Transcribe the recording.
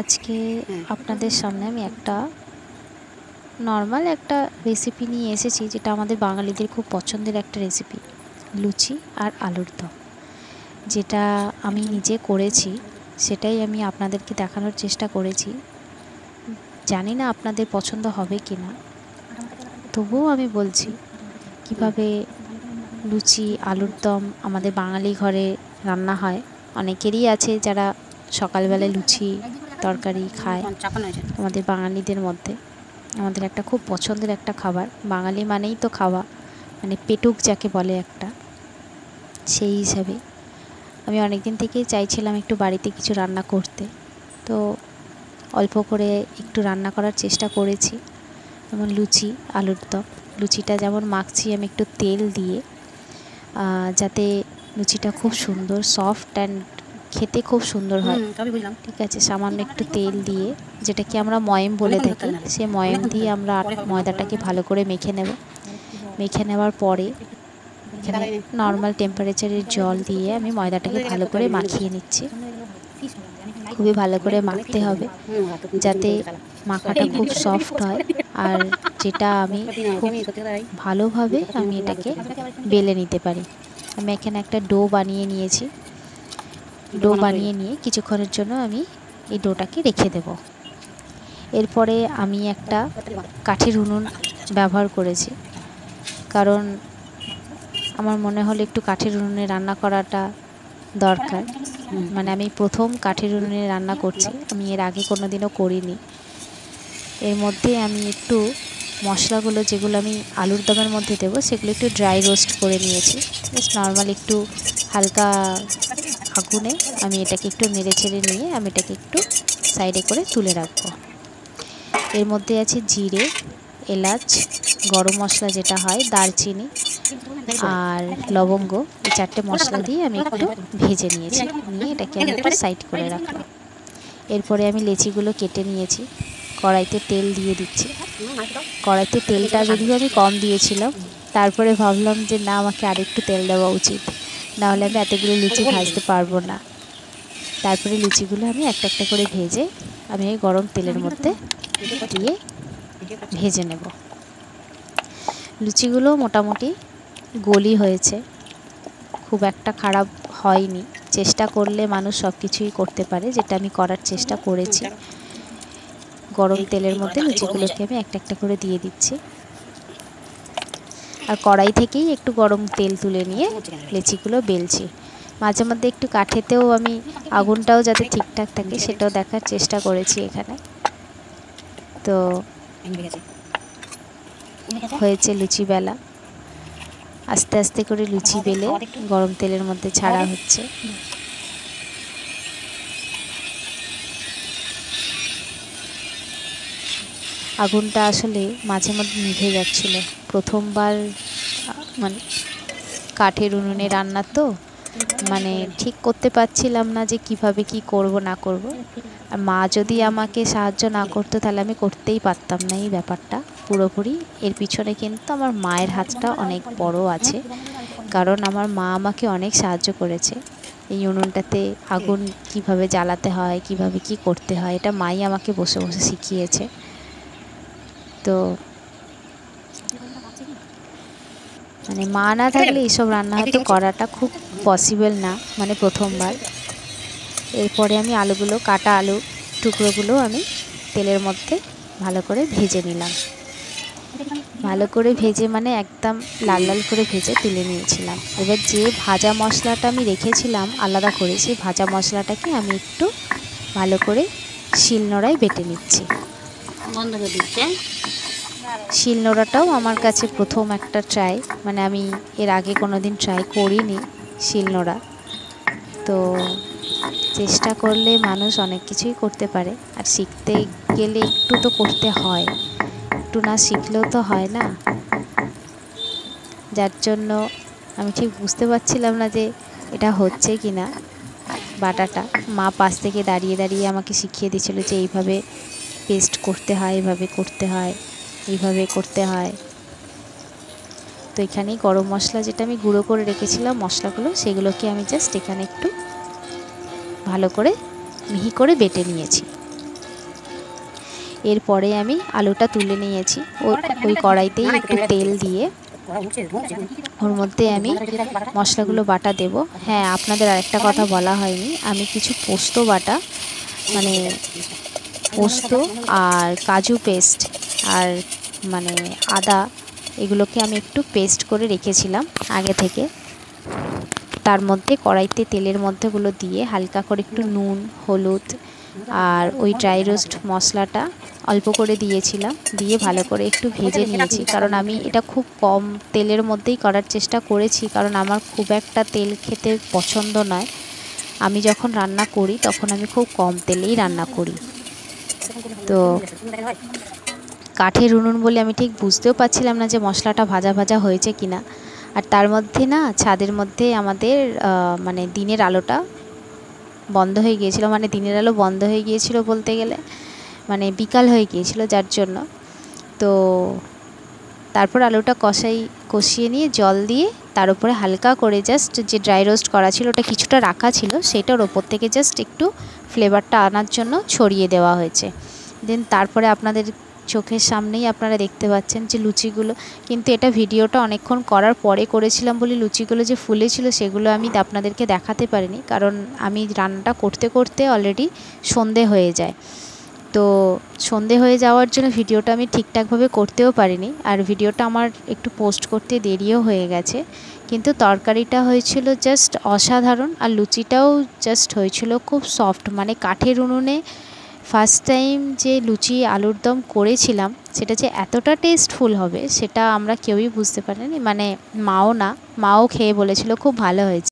আজকে আপনাদের সামনে আমি একটা নর্মাল একটা রেসিপি নিয়ে এসেছি, যেটা আমাদের বাঙালিদের খুব পছন্দের একটা রেসিপি, লুচি আর আলুর দম। যেটা আমি নিজে করেছি, সেটাই আমি আপনাদেরকে দেখানোর চেষ্টা করেছি। জানি না আপনাদের পছন্দ হবে কি না, তবুও আমি বলছি কিভাবে লুচি আলুর দম আমাদের বাঙালি ঘরে রান্না হয়। অনেকেরই আছে যারা সকালবেলায় লুচি তরকারি খায়। আমাদের বাঙালিদের মধ্যে আমাদের একটা খুব পছন্দের একটা খাবার, বাঙালি মানেই তো খাওয়া, মানে পেটুক যাকে বলে একটা, সেই হিসাবে আমি অনেক দিন থেকেই চাইছিলাম একটু বাড়িতে কিছু রান্না করতে। তো অল্প করে একটু রান্না করার চেষ্টা করেছি, যেমন লুচি আলুর দম। লুচিটা যেমন মাখছি আমি একটু তেল দিয়ে, যাতে লুচিটা খুব সুন্দর সফট অ্যান্ড খেতে খুব সুন্দর হয়। ঠিক আছে, সামান্য একটু তেল দিয়ে, যেটাকে আমরা ময়ম বলে থাকি, সে ময়ম দিয়ে আমরা ময়দাটাকে ভালো করে মেখে নেব। মেখে নেওয়ার পরে এখানে নর্মাল টেম্পারেচারের জল দিয়ে আমি ময়দাটাকে ভালো করে মাখিয়ে নিচ্ছি। খুবই ভালো করে মাখতে হবে, যাতে মাখাটা খুব সফট হয়। আর যেটা আমি খুব ভালোভাবে আমি এটাকে বেলে নিতে পারি। আমি এখানে একটা ডো বানিয়ে নিয়েছি। ডো বানিয়ে নিয়ে কিছুক্ষণের জন্য আমি এই ডোটাকে রেখে দেব। এরপরে আমি একটা কাঠের উনুন ব্যবহার করেছি, কারণ আমার মনে হলো একটু কাঠের উনুনে রান্না করাটা দরকার। মানে আমি প্রথম কাঠের উনুনে রান্না করছি, আমি এর আগে কোনো দিনও করিনি। এর মধ্যে আমি একটু মশলাগুলো, যেগুলো আমি আলুর দমের মধ্যে দেবো, সেগুলো একটু ড্রাই রোস্ট করে নিয়েছি। জাস্ট নর্মাল একটু হালকা আগুনে আমি এটাকে একটু নেড়ে ছেড়ে নিয়ে আমি এটাকে একটু সাইডে করে তুলে রাখবো। এর মধ্যে আছে জিরে, এলাচ, গরম মশলা যেটা হয়, দারচিনি আর লবঙ্গ, এই চারটে মশলা দিয়ে আমি একটু ভেজে নিয়েছি। নিয়ে এটাকে আমি একটু সাইড করে রাখলাম। এরপরে আমি লেচিগুলো কেটে নিয়েছি, কড়াইতে তেল দিয়ে দিচ্ছি। কড়াইতে তেলটা যদিও আমি কম দিয়েছিলাম, তারপরে ভাবলাম যে না, আমাকে আরেকটু তেল দেওয়া উচিত, নাহলে আমি এতগুলো লুচি ভাজতে পারবো না। তারপরে লুচিগুলো আমি একটা একটা করে ভেজে আমি এই গরম তেলের মধ্যে দিয়ে ভেজে নেব। লুচিগুলো মোটামুটি গোলই হয়েছে, খুব একটা খারাপ হয়নি। চেষ্টা করলে মানুষ সব কিছুই করতে পারে, যেটা আমি করার চেষ্টা করেছি। গরম তেলের মধ্যে লুচিগুলোকে আমি একটা একটা করে দিয়ে দিচ্ছি, আর কড়াই থেকেই একটু গরম তেল তুলে নিয়ে লুচিগুলো বেলছি। মাঝে মধ্যে একটু কাঠেতেও আমি আগুনটাও যাতে ঠিকঠাক থাকে সেটাও দেখার চেষ্টা করেছি এখানে। তো হয়েছে লুচি বেলা, আস্তে আস্তে করে লুচি বেলে গরম তেলের মধ্যে ছাড়া হচ্ছে। আগুনটা আসলে মাঝে মধ্যে নিভে যাচ্ছিল। প্রথমবার মানে কাঠের উনুনে রান্না, তো মানে ঠিক করতে পারছিলাম না যে কিভাবে কি করব না করব। আর মা যদি আমাকে সাহায্য না করতো তাহলে আমি করতেই পারতাম না এই ব্যাপারটা পুরোপুরি। এর পিছনে কিন্তু আমার মায়ের হাতটা অনেক বড় আছে, কারণ আমার মা আমাকে অনেক সাহায্য করেছে। এই উনুনটাতে আগুন কিভাবে জ্বালাতে হয়, কিভাবে কি করতে হয়, এটা মাই আমাকে বসে বসে শিখিয়েছে। তো মানে মা না থাকলে এইসব রান্না হয়তো করাটা খুব পসিবল না, মানে প্রথমবার। এরপরে আমি আলুগুলো, কাটা আলু টুকরোগুলো আমি তেলের মধ্যে ভালো করে ভেজে নিলাম। ভালো করে ভেজে মানে একদম লাল লাল করে ভেজে তুলে নিয়েছিলাম। এবার যে ভাজা মশলাটা আমি রেখেছিলাম আলাদা করে, সেই ভাজা মশলাটাকে আমি একটু ভালো করে শিলনোড়ায় বেটে নিচ্ছি। শিলনোড়াটাও আমার কাছে প্রথম একটা ট্রাই, মানে আমি এর আগে কোনো দিন ট্রাই করিনি শিলনোড়া। তো চেষ্টা করলে মানুষ অনেক কিছুই করতে পারে, আর শিখতে গেলে একটু তো করতে হয়, একটু না শিখলেও তো হয় না। যার জন্য আমি ঠিক বুঝতে পারছিলাম না যে এটা হচ্ছে কি না বাটাটা। মা পাশ থেকে দাঁড়িয়ে দাঁড়িয়ে আমাকে শিখিয়ে দিয়েছিল যে এইভাবে পেস্ট করতে হয়, এইভাবে করতে হয়, এইভাবে করতে হয়। তো এখানেই গরম মশলা যেটা আমি গুঁড়ো করে রেখেছিলাম মশলাগুলো, সেগুলোকে আমি জাস্ট এখানে একটু ভালো করে মিহি করে বেটে নিয়েছি। এরপরে আমি আলুটা তুলে নিয়েছি। ওই কড়াইতেই একটু তেল দিয়ে ওর মধ্যে আমি মশলাগুলো বাটা দেব। হ্যাঁ, আপনাদের আরেকটা কথা বলা হয়নি, আমি কিছু পোস্ত বাটা মানে পোস্ত আর কাজু পেস্ট আর মানে আদা, এগুলোকে আমি একটু পেস্ট করে রেখেছিলাম আগে থেকে। তার মধ্যে কড়াইতে তেলের মধ্যেগুলো দিয়ে হালকা করে একটু নুন, হলুদ আর ওই ড্রাই রোস্ট মশলাটা অল্প করে দিয়েছিলাম, দিয়ে ভালো করে একটু ভেজে নিয়েছি। কারণ আমি এটা খুব কম তেলের মধ্যেই করার চেষ্টা করেছি, কারণ আমার খুব একটা তেল খেতে পছন্দ নয়। আমি যখন রান্না করি তখন আমি খুব কম তেলেই রান্না করি। তো কাঠের উনুন বলে আমি ঠিক বুঝতেও পারছিলাম না যে মশলাটা ভাজা ভাজা হয়েছে কিনা। আর তার মধ্যে না ছাদের মধ্যে আমাদের মানে দিনের আলোটা বন্ধ হয়ে গিয়েছিল, মানে দিনের আলো বন্ধ হয়ে গিয়েছিল বলতে গেলে, মানে বিকাল হয়ে গিয়েছিল, যার জন্য তো তারপর আলুটা কষিয়ে নিয়ে জল দিয়ে তার উপরে হালকা করে জাস্ট যে ড্রাই রোস্ট করা ছিল ওটা কিছুটা রাখা ছিল, সেটার ওপর থেকে জাস্ট একটু ফ্লেভারটা আনার জন্য ছড়িয়ে দেওয়া হয়েছে। দেন তারপরে আপনাদের চোখের সামনেই আপনারা দেখতে পাচ্ছেন যে লুচিগুলো, কিন্তু এটা ভিডিওটা অনেকক্ষণ করার পরে করেছিলাম বলে লুচিগুলো যে ফুলেছিল সেগুলো আমি আপনাদেরকে দেখাতে পারিনি, কারণ আমি রান্নাটা করতে করতে অলরেডি সন্ধে হয়ে যায়। তো সন্ধে হয়ে যাওয়ার জন্য ভিডিওটা আমি ঠিকঠাকভাবে করতেও পারিনি, আর ভিডিওটা আমার একটু পোস্ট করতে দেরিও হয়ে গেছে। কিন্তু তরকারিটা হয়েছিল জাস্ট অসাধারণ, আর লুচিটাও জাস্ট হয়েছিল খুব সফট। মানে কাঠের উনুনে ফার্স্ট টাইম যে লুচি আলুর দম করেছিলাম, সেটা যে এতটা টেস্টফুল হবে সেটা আমরা কেউই বুঝতে পারিনি, মানে মাও খেয়ে বলেছিল খুব ভালো হয়েছে।